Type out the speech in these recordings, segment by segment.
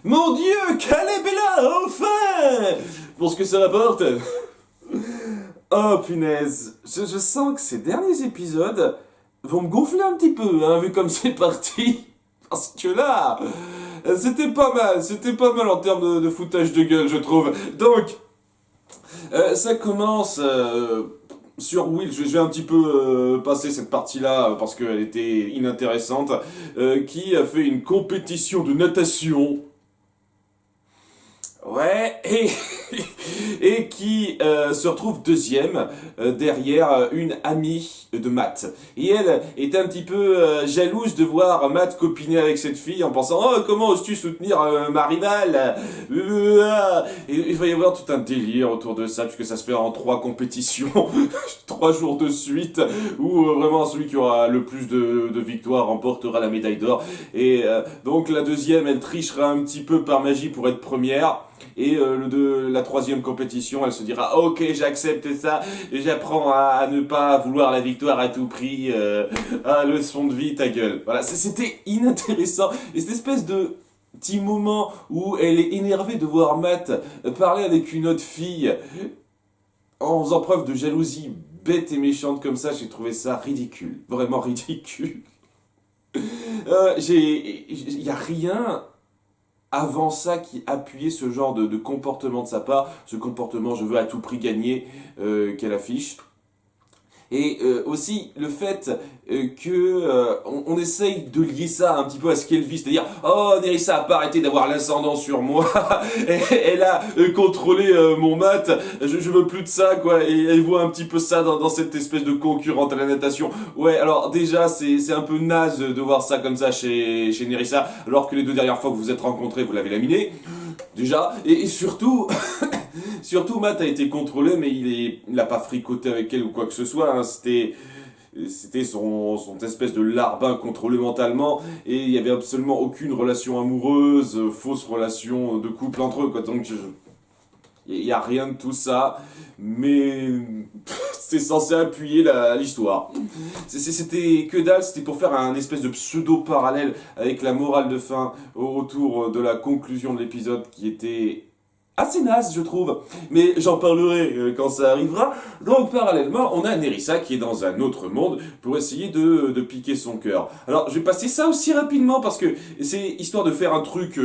Mon Dieu, Caleb est là, enfin! Pour ce que ça rapporte. Oh punaise, je sens que ces derniers épisodes vont me gonfler un petit peu, hein, vu comme c'est parti. Parce que là, c'était pas mal en termes de foutage de gueule, je trouve. Donc, ça commence sur Will, je vais un petit peu passer cette partie-là parce qu'elle était inintéressante, qui a fait une compétition de natation. Ouais, et qui se retrouve deuxième derrière une amie de Matt. Et elle est un petit peu jalouse de voir Matt copiner avec cette fille en pensant «Oh, comment oses-tu soutenir ma rivale ?» Et il va y avoir tout un délire autour de ça, puisque ça se fait en 3 compétitions, 3 jours de suite, où vraiment celui qui aura le plus de victoires remportera la médaille d'or. Et donc la deuxième, elle trichera un petit peu par magie pour être première. Et la troisième compétition, elle se dira ok, j'accepte ça, j'apprends à ne pas vouloir la victoire à tout prix, leçon de vie, ta gueule. Voilà, c'était inintéressant. Et cette espèce de petit moment où elle est énervée de voir Matt parler avec une autre fille en faisant preuve de jalousie bête et méchante comme ça, j'ai trouvé ça ridicule, vraiment ridicule. Il y a rien avant ça qui appuyait ce genre de comportement de sa part, ce comportement je veux à tout prix gagner qu'elle affiche. Et aussi le fait on essaye de lier ça un petit peu à ce qu'elle vit, c'est-à-dire oh Nerissa a pas arrêté d'avoir l'ascendant sur moi, elle a contrôlé mon mat, je veux plus de ça quoi, et elle voit un petit peu ça dans cette espèce de concurrente à la natation. Ouais, alors déjà c'est un peu naze de voir ça comme ça chez Nerissa, alors que les 2 dernières fois que vous vous êtes rencontrés vous l'avez laminé, déjà, et surtout... Surtout, Matt a été contrôlé, mais il n'a pas fricoté avec elle ou quoi que ce soit. Hein. C'était son espèce de larbin contrôlé mentalement, et il n'y avait absolument aucune relation amoureuse, fausse relation de couple entre eux. Quoi. Donc, il n'y a rien de tout ça, mais c'est censé appuyer l'histoire. C'était que dalle, c'était pour faire un espèce de pseudo-parallèle avec la morale de fin autour de la conclusion de l'épisode qui était assez naze, je trouve. Mais j'en parlerai quand ça arrivera. Donc, parallèlement, on a Nerissa qui est dans un autre monde pour essayer de piquer son cœur. Alors, je vais passer ça aussi rapidement parce que c'est histoire de faire un truc...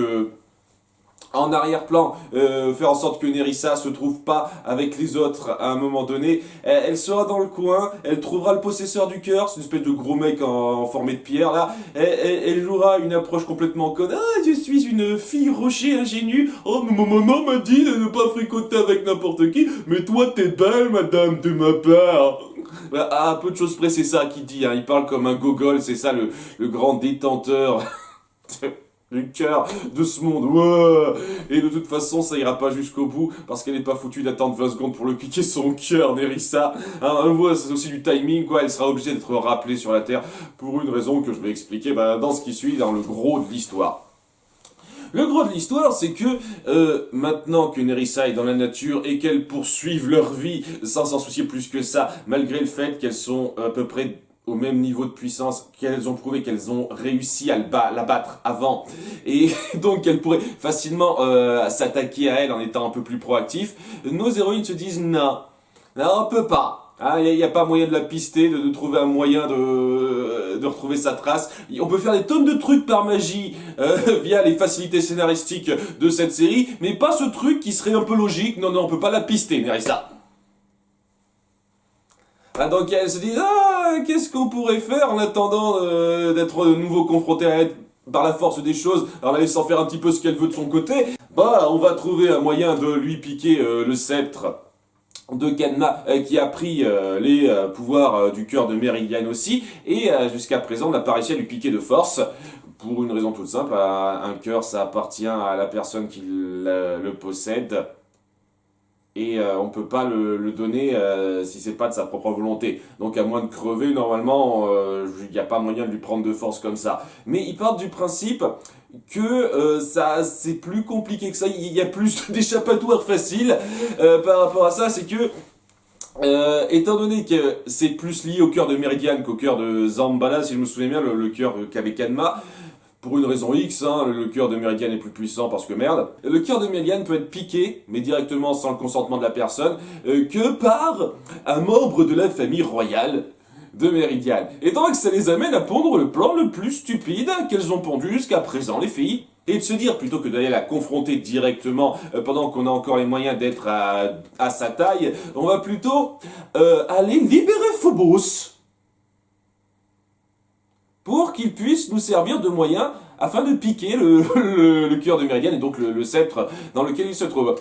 en arrière-plan, faire en sorte que Nerissa se trouve pas avec les autres à un moment donné. Elle sera dans le coin, elle trouvera le possesseur du cœur, c'est une espèce de gros mec en formé de pierre là. Elle jouera une approche complètement conne. Ah, je suis une fille rocher ingénue. Oh, mais ma maman m'a dit de ne pas fricoter avec n'importe qui. Mais toi, t'es belle, madame, de ma part. À peu de choses près, c'est ça qu'il dit. Hein. Il parle comme un gogol, c'est ça le grand détenteur. Du cœur de ce monde, ouais. Et de toute façon ça ira pas jusqu'au bout parce qu'elle est pas foutue d'attendre 20 secondes pour le piquer son cœur, Nerissa. Hein, on voit, c'est aussi du timing quoi, elle sera obligée d'être rappelée sur la Terre pour une raison que je vais expliquer dans ce qui suit, dans le gros de l'histoire. Le gros de l'histoire, c'est que maintenant que Nerissa est dans la nature et qu'elles poursuivent leur vie sans s'en soucier plus que ça, malgré le fait qu'elles sont à peu près au même niveau de puissance, qu'elles ont prouvé qu'elles ont réussi à la battre avant, et donc qu'elles pourraient facilement s'attaquer à elle en étant un peu plus proactif, nos héroïnes se disent non, non on peut pas. Il n'y a pas moyen de la pister, de trouver un moyen de retrouver sa trace. On peut faire des tonnes de trucs par magie via les facilités scénaristiques de cette série, mais pas ce truc qui serait un peu logique. Non, non, on peut pas la pister, Nerissa. Ah, donc elle se dit qu'est-ce qu'on pourrait faire en attendant d'être de nouveau confronté à elle par la force des choses, alors la laissant faire un petit peu ce qu'elle veut de son côté. Bah, on va trouver un moyen de lui piquer le sceptre de Kenma qui a pris les pouvoirs du cœur de Meridian aussi, et jusqu'à présent on n'a pas réussi à lui piquer de force. Pour une raison toute simple, un cœur ça appartient à la personne qui le possède. Et on peut pas le donner si c'est pas de sa propre volonté. Donc à moins de crever, normalement, il n'y a pas moyen de lui prendre de force comme ça. Mais ils partent du principe que ça c'est plus compliqué que ça. Il y a plus d'échappatoires faciles par rapport à ça. C'est que étant donné que c'est plus lié au cœur de Meridian qu'au cœur de Zambala, si je me souviens bien, le cœur qu'avait Kanma, pour une raison X, hein, le cœur de Meridian est plus puissant parce que merde. Le cœur de Meridian peut être piqué, mais directement sans le consentement de la personne, que par un membre de la famille royale de Meridian. Et donc ça les amène à pondre le plan le plus stupide qu'elles ont pondu jusqu'à présent, les filles. Et de se dire, plutôt que d'aller la confronter directement pendant qu'on a encore les moyens d'être à sa taille, on va plutôt aller libérer Phobos pour qu'il puisse nous servir de moyen afin de piquer le cœur de Meridian et donc le sceptre dans lequel il se trouve.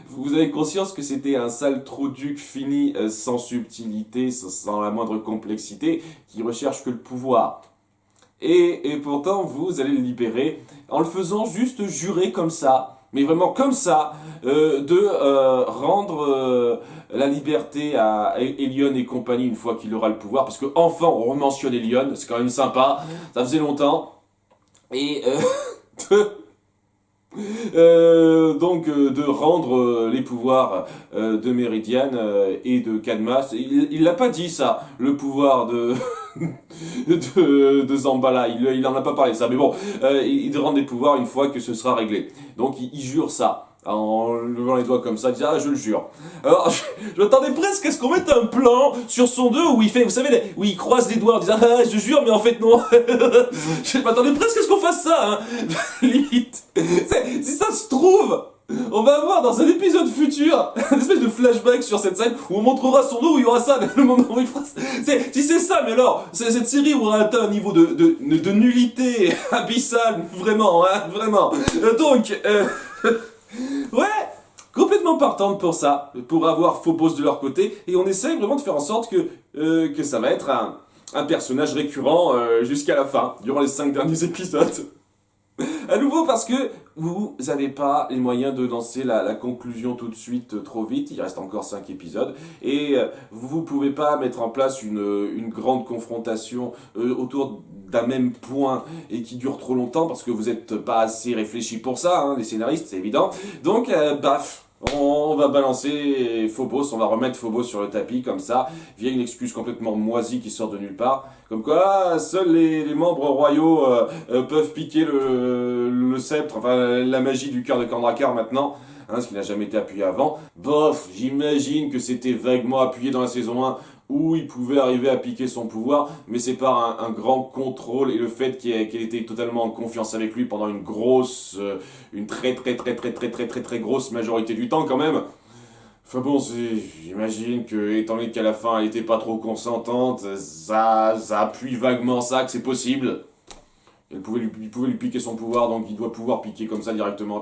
Vous avez conscience que c'était un sale trou-duc fini, sans subtilité, sans la moindre complexité, qui recherche que le pouvoir. Et pourtant, vous allez le libérer en le faisant juste jurer comme ça, mais vraiment comme ça, de rendre la liberté à Elion et compagnie une fois qu'il aura le pouvoir, parce que enfin on rementionne Elion, c'est quand même sympa, ça faisait longtemps, et donc de rendre les pouvoirs de Meridian et de Cadmas. Il l'a pas dit ça, le pouvoir de de Zambala, il en a pas parlé ça, mais bon, il de rendre des pouvoirs une fois que ce sera réglé. Donc il jure ça. En levant les doigts comme ça, il dit ah je le jure. Alors je m'attendais presque à ce qu'on mette un plan sur son dos où il fait, vous savez, où il croise les doigts en disant ah je jure mais en fait non. Je m'attendais presque à ce qu'on fasse ça, hein. Limite. Si ça se trouve, on va avoir dans un épisode futur une espèce de flashback sur cette scène où on montrera son dos où il y aura ça, le moment où il fera ça. Si c'est ça, mais alors, cette série aura atteint un niveau de nullité abyssale, vraiment, hein, vraiment. Donc, ouais, complètement partante pour ça, pour avoir Phobos de leur côté, et on essaye vraiment de faire en sorte que ça va être un personnage récurrent jusqu'à la fin, durant les 5 derniers épisodes. À nouveau parce que vous n'avez pas les moyens de lancer la conclusion tout de suite trop vite, il reste encore 5 épisodes, et vous ne pouvez pas mettre en place une grande confrontation autour d'un même point et qui dure trop longtemps parce que vous n'êtes pas assez réfléchi pour ça, hein, les scénaristes, c'est évident. Donc, on va balancer Phobos, on va remettre Phobos sur le tapis comme ça, via une excuse complètement moisie qui sort de nulle part. Comme quoi, seuls les membres royaux peuvent piquer le sceptre, enfin la magie du cœur de Kandrakar maintenant, hein, ce qui n'a jamais été appuyé avant. Bof, j'imagine que c'était vaguement appuyé dans la saison 1, où il pouvait arriver à piquer son pouvoir, mais c'est par un grand contrôle et le fait qu'elle était totalement en confiance avec lui pendant une très grosse majorité du temps quand même. Enfin bon, j'imagine que, étant donné qu'à la fin elle était pas trop consentante, ça appuie vaguement ça, que c'est possible. Il pouvait lui piquer son pouvoir, donc il doit pouvoir piquer comme ça directement.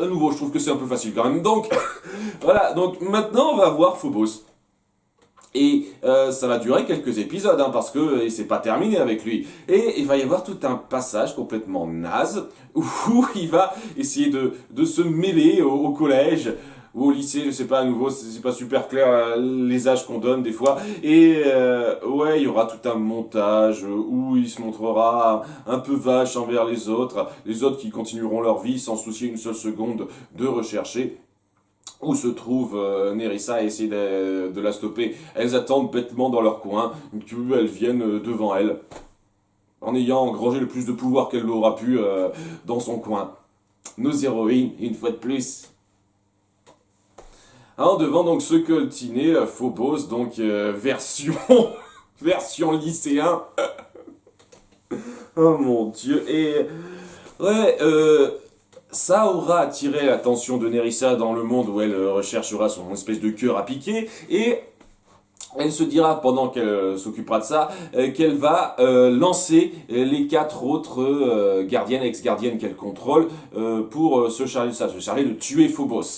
À nouveau, je trouve que c'est un peu facile quand même. Donc, voilà, donc maintenant on va voir Phobos. Et ça va durer quelques épisodes, hein, parce que c'est pas terminé avec lui. Et il va y avoir tout un passage complètement naze, où il va essayer de se mêler au collège, ou au lycée, je sais pas, à nouveau, c'est pas super clair les âges qu'on donne des fois. Et ouais, il y aura tout un montage où il se montrera un peu vache envers les autres qui continueront leur vie sans soucier une seule seconde de rechercher où se trouve Nerissa et essayer de la stopper. Elles attendent bêtement dans leur coin qu'elles viennent devant elle, en ayant engrangé le plus de pouvoir qu'elle aura pu dans son coin. Nos héroïnes, une fois de plus. Hein, devant donc ce coltiné, Phobos, donc version lycéen. Oh mon dieu, et ouais, ça aura attiré l'attention de Nerissa dans le monde où elle recherchera son espèce de cœur à piquer, et elle se dira, pendant qu'elle s'occupera de ça, qu'elle va lancer les 4 autres gardiennes, ex-gardiennes qu'elle contrôle, pour se charger de ça, se charger de tuer Phobos.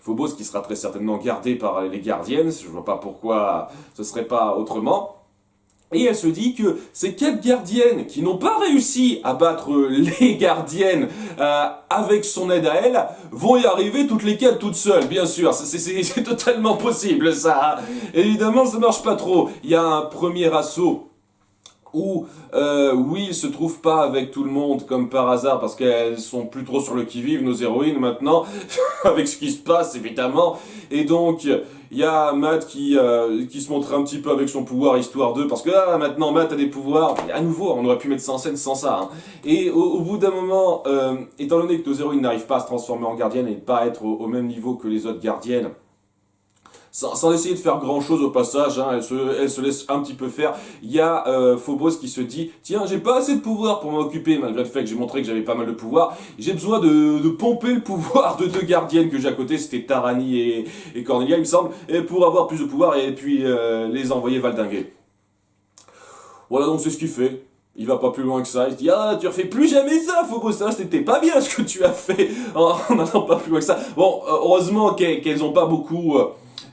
Phobos qui sera très certainement gardé par les gardiennes, je vois pas pourquoi ce serait pas autrement. Et elle se dit que ces 4 gardiennes qui n'ont pas réussi à battre les gardiennes avec son aide à elle, vont y arriver toutes les 4 toutes seules, bien sûr. C'est totalement possible, ça. Évidemment, ça marche pas trop. Il y a un premier assaut où Will se trouve pas avec tout le monde comme par hasard parce qu'elles sont plus trop sur le qui-vive, nos héroïnes maintenant, avec ce qui se passe évidemment. Et donc il y a Matt qui se montre un petit peu avec son pouvoir histoire d'eux parce que maintenant Matt a des pouvoirs. Et à nouveau, on aurait pu mettre ça en scène sans ça. Hein. Et au bout d'un moment, étant donné que nos héroïnes n'arrivent pas à se transformer en gardiennes et pas être au même niveau que les autres gardiennes, sans essayer de faire grand chose au passage, hein, elle se laisse un petit peu faire. Il y a Phobos qui se dit tiens, j'ai pas assez de pouvoir pour m'occuper, malgré le fait que j'ai montré que j'avais pas mal de pouvoir. J'ai besoin de pomper le pouvoir de deux gardiennes que j'ai à côté, c'était Tarani et Cornelia, il me semble, et pour avoir plus de pouvoir et puis les envoyer valdinguer. Voilà, donc c'est ce qu'il fait. Il va pas plus loin que ça, il se dit ah tu refais plus jamais ça Phobos, ça c'était pas bien ce que tu as fait en n'allant pas plus loin que ça. Bon, heureusement qu'elles ont pas beaucoup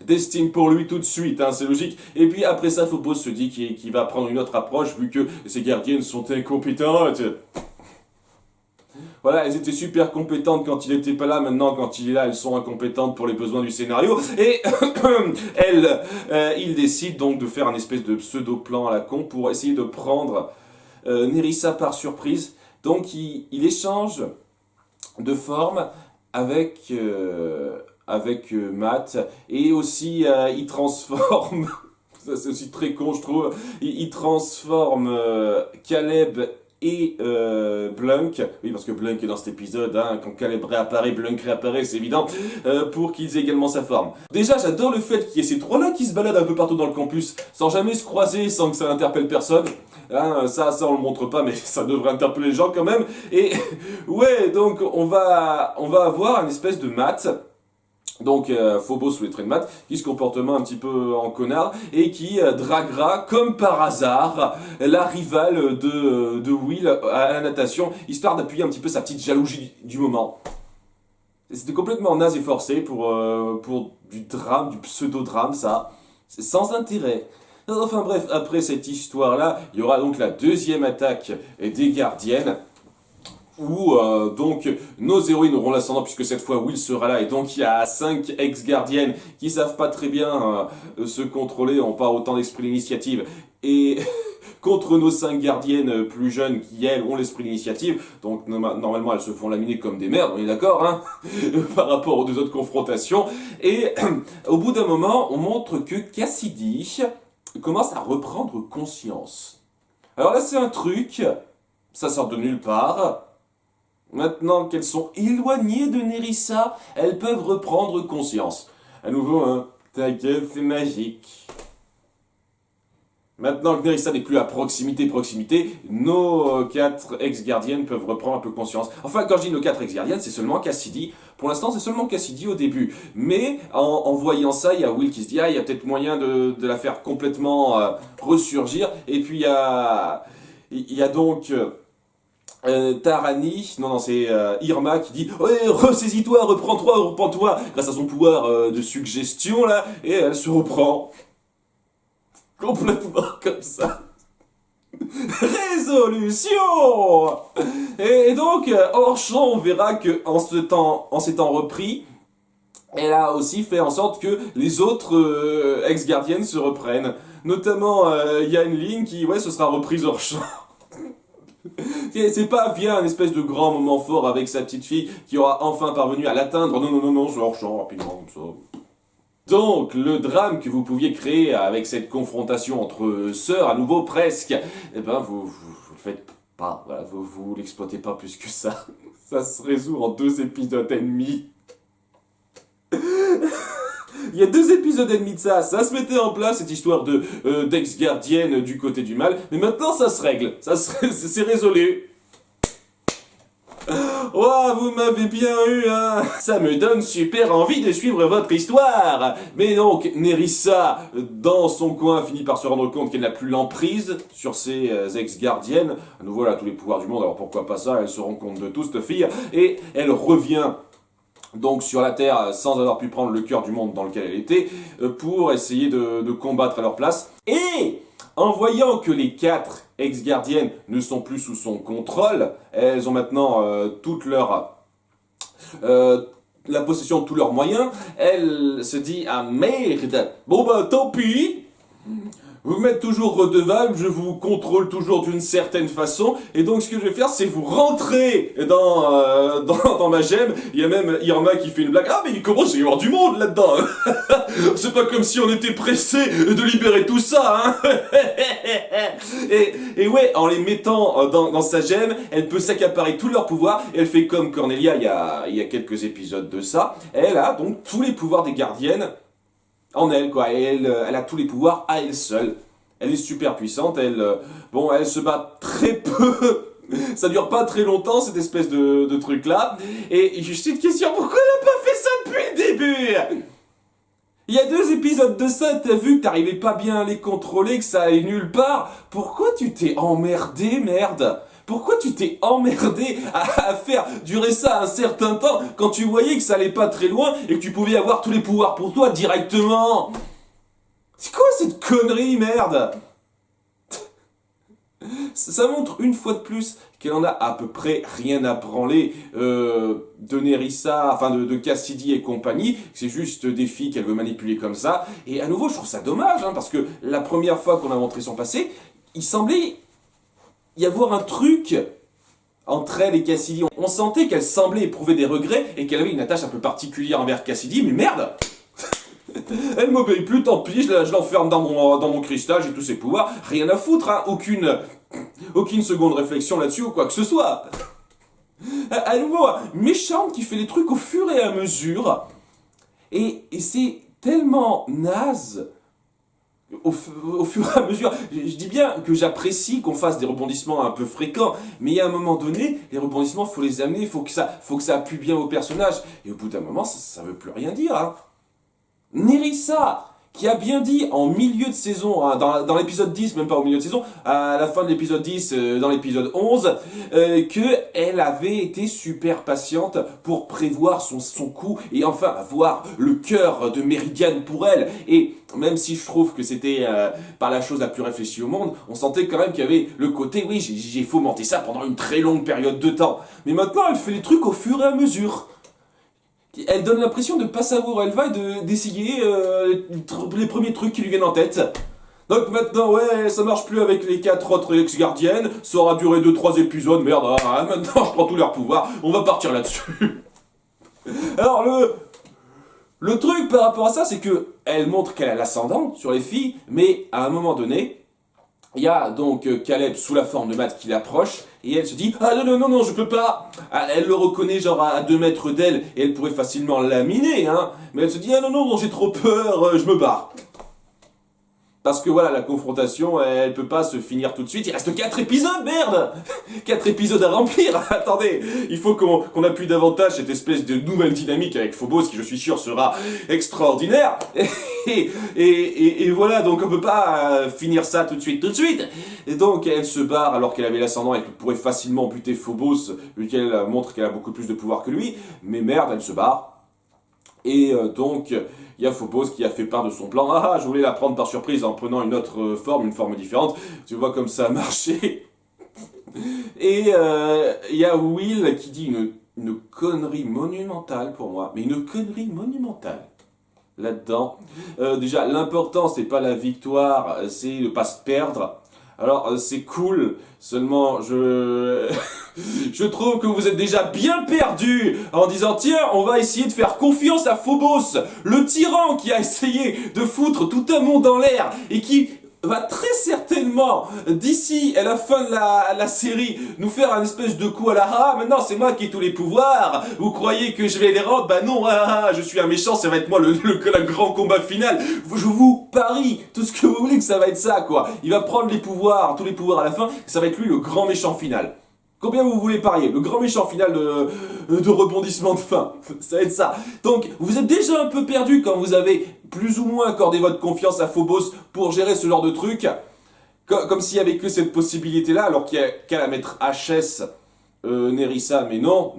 d'estime pour lui tout de suite, hein, c'est logique. Et puis après ça, Phobos se dit qu'il va prendre une autre approche vu que ces gardiennes sont incompétentes. Voilà, elles étaient super compétentes quand il était pas là, maintenant quand il est là, elles sont incompétentes pour les besoins du scénario. Et il décide donc de faire un espèce de pseudo-plan à la con pour essayer de prendre Nerissa par surprise. Donc il échange de forme avec Matt et aussi il transforme ça c'est aussi très con je trouve il transforme Caleb et Blunk, oui parce que Blunk est dans cet épisode, hein, quand Caleb réapparaît, Blunk réapparaît, c'est évident, pour qu'ils aient également sa forme. Déjà j'adore le fait qu'il y ait ces trois-là qui se baladent un peu partout dans le campus, sans jamais se croiser, sans que ça n'interpelle personne. Hein, ça on le montre pas, mais ça devrait interpeller les gens quand même. Et ouais, donc on va avoir une espèce de Matt. Donc Phobos sous les traits de Matt, qui se comporte un petit peu en connard et qui draguera comme par hasard la rivale de Will à la natation, histoire d'appuyer un petit peu sa petite jalousie du moment. C'était complètement naze et forcé pour du drame, du pseudo-drame, ça. C'est sans intérêt. Enfin bref, après cette histoire-là, il y aura donc la deuxième attaque des gardiennes où donc nos héroïnes auront l'ascendant puisque cette fois Will sera là et donc il y a 5 ex-gardiennes qui savent pas très bien se contrôler, ont pas autant d'esprit d'initiative et contre nos 5 gardiennes plus jeunes qui elles ont l'esprit d'initiative, donc normalement elles se font laminer comme des merdes, on est d'accord hein par rapport aux deux autres confrontations. Et au bout d'un moment on montre que Cassidy commence à reprendre conscience. Alors là c'est un truc, ça sort de nulle part. Maintenant qu'elles sont éloignées de Nerissa, elles peuvent reprendre conscience. À nouveau, hein, ta gueule, c'est magique. Maintenant que Nerissa n'est plus à proximité, nos 4 ex-gardiennes peuvent reprendre un peu conscience. Enfin, quand je dis nos 4 ex-gardiennes, c'est seulement Cassidy. Pour l'instant, c'est seulement Cassidy au début. Mais en voyant ça, il y a Will qui se dit, ah, il y a peut-être moyen de la faire complètement ressurgir. Et puis, il y a donc... Tarani, non c'est Irma qui dit ouais ressaisis-toi, reprends-toi grâce à son pouvoir de suggestion là et elle se reprend complètement comme ça. Résolution. Et donc hors champ on verra que en s'étant repris, elle a aussi fait en sorte que les autres ex-gardiennes se reprennent. Notamment il y a une ligne qui ouais ce sera reprise hors champ. C'est pas via un espèce de grand moment fort avec sa petite fille qui aura enfin parvenu à l'atteindre. Non, c'est hors champ, rapidement, comme ça. Donc, le drame que vous pouviez créer avec cette confrontation entre sœurs, à nouveau presque, eh ben, vous le faites pas, voilà, vous l'exploitez pas plus que ça. Ça se résout en 2 épisodes et demi. Il y a 2 épisodes et demi de ça se mettait en place, cette histoire d'ex-gardienne du côté du mal, mais maintenant ça se règle, c'est résolu. Oh, vous m'avez bien eu, hein. Ça me donne super envie de suivre votre histoire. Mais donc, Nerissa, dans son coin, finit par se rendre compte qu'elle n'a plus l'emprise sur ses ex-gardiennes. À nouveau, elle a tous les pouvoirs du monde, alors pourquoi pas ça, elle se rend compte de tout, cette fille, et elle revient donc sur la Terre sans avoir pu prendre le cœur du monde dans lequel elle était pour essayer de combattre à leur place. Et en voyant que les 4 ex-gardiennes ne sont plus sous son contrôle, elles ont maintenant la possession de tous leurs moyens, elle se dit ah merde, bon bah tant pis, vous m'êtes toujours redevable, je vous contrôle toujours d'une certaine façon, et donc ce que je vais faire, c'est vous rentrer dans ma gemme. Il y a même Irma qui fait une blague. Ah, mais il commence à y avoir du monde là-dedans. C'est pas comme si on était pressé de libérer tout ça, hein. et ouais, en les mettant dans sa gemme, elle peut s'accaparer tous leurs pouvoirs, et elle fait comme Cornelia il y a quelques épisodes de ça. Elle a donc tous les pouvoirs des gardiennes en elle, quoi. Et elle a tous les pouvoirs à elle seule. Elle est super puissante, elle se bat très peu. Ça dure pas très longtemps, cette espèce de truc-là. Et juste une question, pourquoi elle a pas fait ça depuis le début? Il y a 2 épisodes de ça, t'as vu que t'arrivais pas bien à les contrôler, que ça allait nulle part. Pourquoi tu t'es emmerdé, merde? Pourquoi tu t'es emmerdé à faire durer ça un certain temps quand tu voyais que ça allait pas très loin et que tu pouvais avoir tous les pouvoirs pour toi directement? C'est quoi cette connerie, merde? Ça montre une fois de plus qu'elle en a à peu près rien à branler de Nerissa, enfin de Cassidy et compagnie. C'est juste des filles qu'elle veut manipuler comme ça. Et à nouveau, je trouve ça dommage, hein, parce que la première fois qu'on a montré son passé, il semblait y avoir un truc entre elle et Cassidy. On sentait qu'elle semblait éprouver des regrets et qu'elle avait une attache un peu particulière envers Cassidy, mais merde! Elle m'obéit plus, tant pis, je l'enferme dans mon cristal, j'ai tous ses pouvoirs, rien à foutre, hein, aucune seconde réflexion là-dessus ou quoi que ce soit. À nouveau, méchante qui fait les trucs au fur et à mesure, et c'est tellement naze. Au fur et à mesure, je dis bien que j'apprécie qu'on fasse des rebondissements un peu fréquents, mais il y a un moment donné, les rebondissements, faut les amener, faut que ça appuie bien au personnage, et au bout d'un moment, ça veut plus rien dire, hein. Nerissa, qui a bien dit en milieu de saison, hein, dans l'épisode 10, même pas au milieu de saison, à la fin de l'épisode 10, dans l'épisode 11, qu'elle avait été super patiente pour prévoir son coup et enfin avoir le cœur de Meridian pour elle. Et même si je trouve que c'était pas la chose la plus réfléchie au monde, on sentait quand même qu'il y avait le côté, oui, j'ai fomenté ça pendant une très longue période de temps. Mais maintenant, elle fait les trucs au fur et à mesure. Elle donne l'impression de ne pas savoir où elle va et d'essayer les premiers trucs qui lui viennent en tête. Donc maintenant, ouais, ça marche plus avec les 4 autres ex-gardiennes, ça aura duré 2-3 épisodes, merde, maintenant je prends tous leurs pouvoirs, on va partir là-dessus. Alors le truc par rapport à ça, c'est que elle montre qu'elle a l'ascendant sur les filles, mais à un moment donné, il y a donc Caleb sous la forme de Matt qui l'approche, et elle se dit « Ah non, je peux pas !» Elle le reconnaît genre à 2 mètres d'elle, et elle pourrait facilement laminer, hein. Mais elle se dit « Ah non, j'ai trop peur, je me barre !» Parce que voilà, la confrontation, elle peut pas se finir tout de suite. Il reste 4 épisodes, merde! 4 épisodes à remplir. Attendez, il faut qu'on appuie davantage cette espèce de nouvelle dynamique avec Phobos, qui je suis sûr sera extraordinaire. Et voilà, donc on peut pas finir ça tout de suite. Et donc elle se barre alors qu'elle avait l'ascendant et qu'elle pourrait facilement buter Phobos, vu qu'elle montre qu'elle a beaucoup plus de pouvoir que lui. Mais merde, elle se barre. Et donc, il y a Phobos qui a fait part de son plan. Ah, je voulais la prendre par surprise en prenant une autre forme, une forme différente. Tu vois comme ça a marché. Et il y a Will qui dit une connerie monumentale pour moi. Mais une connerie monumentale là-dedans. Déjà, l'important, c'est pas la victoire, c'est de pas se perdre. Alors, c'est cool, seulement je trouve que vous êtes déjà bien perdu en disant « Tiens, on va essayer de faire confiance à Phobos, le tyran qui a essayé de foutre tout un monde en l'air et qui va très certainement, d'ici à la fin de la série, nous faire un espèce de coup à la « Ah, maintenant c'est moi qui ai tous les pouvoirs, vous croyez que je vais les rendre? Bah non, je suis un méchant, ça va être moi le grand combat final. Je vous parie, tout ce que vous voulez que ça va être ça, quoi. Il va prendre les pouvoirs, tous les pouvoirs à la fin, ça va être lui le grand méchant final. Combien vous voulez parier? Le grand méchant final de rebondissement de fin. Ça va être ça. Donc, vous êtes déjà un peu perdu quand vous avez plus ou moins accordé votre confiance à Phobos pour gérer ce genre de truc. Comme s'il y avait que cette possibilité-là, alors qu'il y a qu'à la mettre HS Nerissa. Mais non.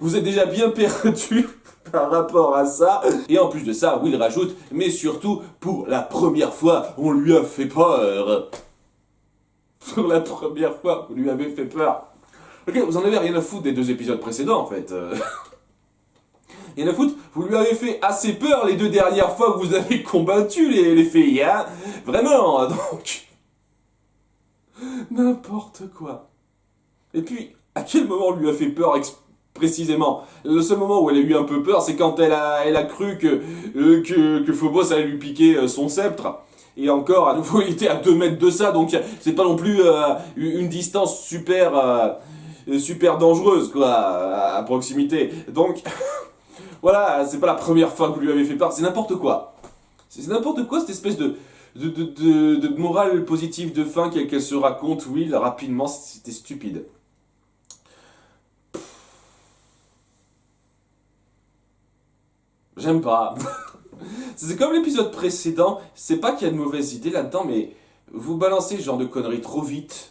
Vous êtes déjà bien perdu par rapport à ça. Et en plus de ça, Will rajoute, mais surtout, pour la première fois, on lui a fait peur. Pour la première fois, vous lui avez fait peur. Ok, vous en avez rien à foutre des 2 épisodes précédents, en fait. Et la foot, vous lui avez fait assez peur les 2 dernières fois que vous avez combattu les filles, hein. Vraiment, donc... N'importe quoi. Et puis, à quel moment on lui a fait peur précisément? Le seul moment où elle a eu un peu peur, c'est quand elle a cru que Phobos allait lui piquer son sceptre. Et encore, à nouveau, il était à 2 mètres de ça, donc c'est pas non plus une distance super dangereuse, quoi, à proximité. Donc, voilà, c'est pas la première fois que vous lui avez fait peur, c'est n'importe quoi. C'est n'importe quoi, cette espèce de morale positive de fin qu'elle se raconte, Will, rapidement, c'était stupide. J'aime pas. C'est comme l'épisode précédent, c'est pas qu'il y a de mauvaises idées là-dedans, mais vous balancez ce genre de conneries trop vite.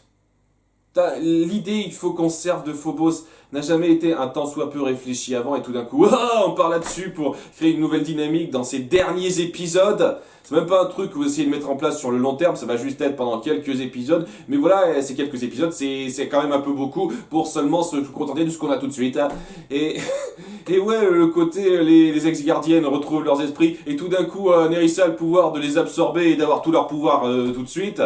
L'idée, il faut qu'on se serve de Phobos, n'a jamais été un tant soit peu réfléchi avant, et tout d'un coup, on part là-dessus pour créer une nouvelle dynamique dans ces derniers épisodes. C'est même pas un truc que vous essayez de mettre en place sur le long terme, ça va juste être pendant quelques épisodes. Mais voilà, ces quelques épisodes, c'est quand même un peu beaucoup pour seulement se contenter de ce qu'on a tout de suite. Hein. Et, et ouais, le côté, les ex-gardiennes retrouvent leurs esprits, et tout d'un coup, Nerissa a le pouvoir de les absorber et d'avoir tout leur pouvoir tout de suite.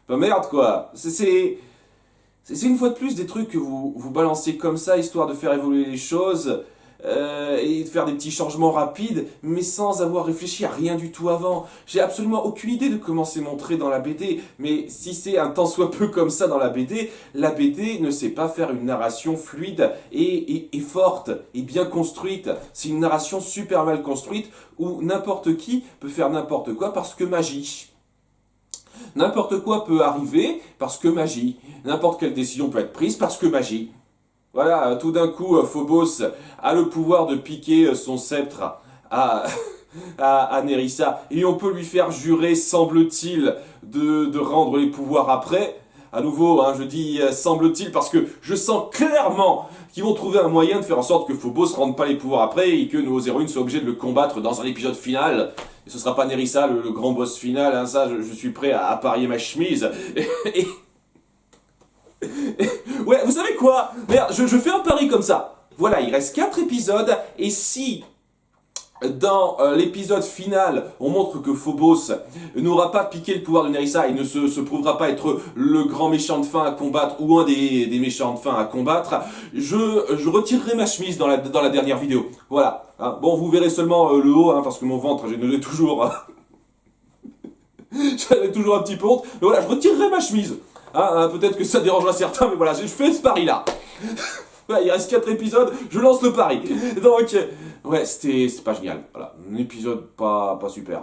Bah merde quoi, c'est une fois de plus des trucs que vous balancez comme ça, histoire de faire évoluer les choses, et de faire des petits changements rapides, mais sans avoir réfléchi à rien du tout avant. J'ai absolument aucune idée de comment c'est montré dans la BD, mais si c'est un tant soit peu comme ça dans la BD ne sait pas faire une narration fluide et forte, et bien construite. C'est une narration super mal construite, où n'importe qui peut faire n'importe quoi parce que magie. N'importe quoi peut arriver parce que magie. N'importe quelle décision peut être prise parce que magie. Voilà, tout d'un coup, Phobos a le pouvoir de piquer son sceptre à, à Nerissa. Et on peut lui faire jurer, semble-t-il, de rendre les pouvoirs après. À nouveau, hein, je dis semble-t-il parce que je sens clairement qu'ils vont trouver un moyen de faire en sorte que Phobos ne rende pas les pouvoirs après et que nos héroïnes soient obligées de le combattre dans un épisode final. Et ce sera pas Nerissa le grand boss final, hein, ça je suis prêt à parier ma chemise. Ouais, vous savez quoi? Merde, je fais un pari comme ça. Voilà, il reste 4 épisodes et si dans l'épisode final, on montre que Phobos n'aura pas piqué le pouvoir de Nerissa et ne se prouvera pas être le grand méchant de fin à combattre ou un des méchants de fin à combattre, je retirerai ma chemise dans la dernière vidéo. Voilà. Hein. Bon, vous verrez seulement le haut, hein, parce que mon ventre, je l'ai toujours... J'avais toujours un petit peu honte. Mais voilà, je retirerai ma chemise. Hein, peut-être que ça dérangera certains, mais voilà, je fais ce pari-là. Voilà, il reste 4 épisodes, je lance le pari. Donc, ouais, c'était pas génial. Voilà, un épisode pas super.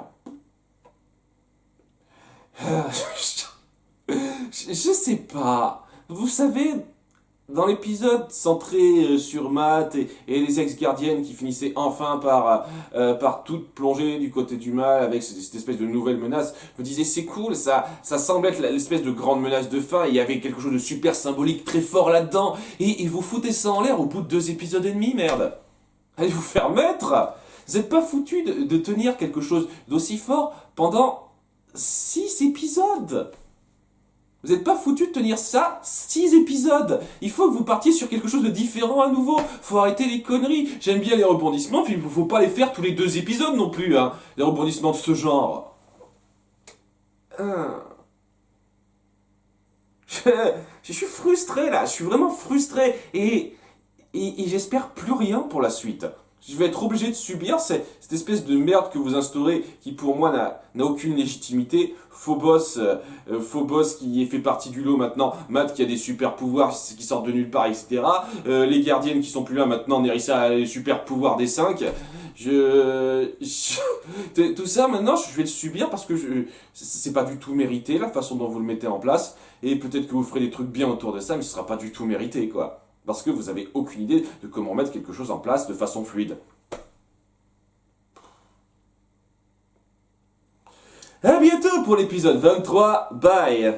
Je sais pas. Vous savez, dans l'épisode centré sur Matt et les ex-gardiennes qui finissaient enfin par toutes plonger du côté du mal avec cette espèce de nouvelle menace, je me disais c'est cool, ça semble être l'espèce de grande menace de fin, et il y avait quelque chose de super symbolique très fort là-dedans, et vous foutez ça en l'air au bout de 2 épisodes et demi, merde. Allez vous faire mettre. Vous n'êtes pas foutu de tenir quelque chose d'aussi fort pendant 6 épisodes. Vous n'êtes pas foutu de tenir ça 6 épisodes. Il faut que vous partiez sur quelque chose de différent à nouveau. Faut arrêter les conneries. J'aime bien les rebondissements, puis il ne faut pas les faire tous les 2 épisodes non plus, hein. Les rebondissements de ce genre. Je suis frustré là, je suis vraiment frustré. Et j'espère plus rien pour la suite. Je vais être obligé de subir cette espèce de merde que vous instaurez, qui pour moi n'a aucune légitimité. Phobos qui fait partie du lot maintenant, Matt qui a des super pouvoirs qui sortent de nulle part, etc. Les gardiennes qui sont plus là maintenant, Nerissa a les super pouvoirs des 5. Tout ça maintenant, je vais le subir parce que c'est pas du tout mérité la façon dont vous le mettez en place. Et peut-être que vous ferez des trucs bien autour de ça, mais ce sera pas du tout mérité, quoi. Parce que vous avez aucune idée de comment mettre quelque chose en place de façon fluide. À bientôt pour l'épisode 23. Bye!